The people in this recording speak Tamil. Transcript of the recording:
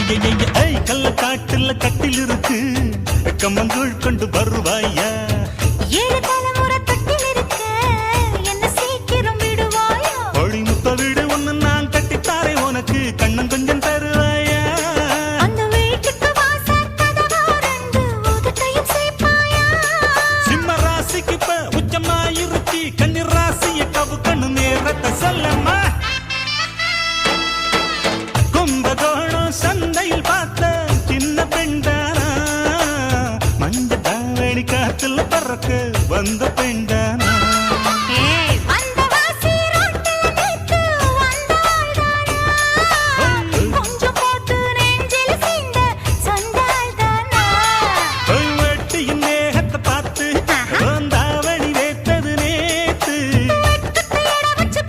கல்ல காட்டுல கட்டில் இருக்கு கம்மங்கூழ் கொண்டு வருவாயா ஏழு தலைமுறை தொட்டில் இருக்க என்ன சீக்கிரம் விடுவாயா ஒளி முத்த வீடு ஒண்ணு நான் கட்டித்தாரே உனக்கு கண்ணம் கொஞ்சம் தருவாயா அந்த வீட்டுக்கு வாச கதவா ரெண்டு உதட்டையும் சேர்ப்பாயா சிம்ம ராசிக்கு இப்ப உச்சமா இருச்சி கண்ணி ராசிய கவு கண்ணு நேரத்தை சொல்லம்மா கும்பகோணம் சந்தையில் பார்த்த சின்ன பெண்டானா மஞ்ச தாவணி காத்துல பறக்க வந்த பெண்டா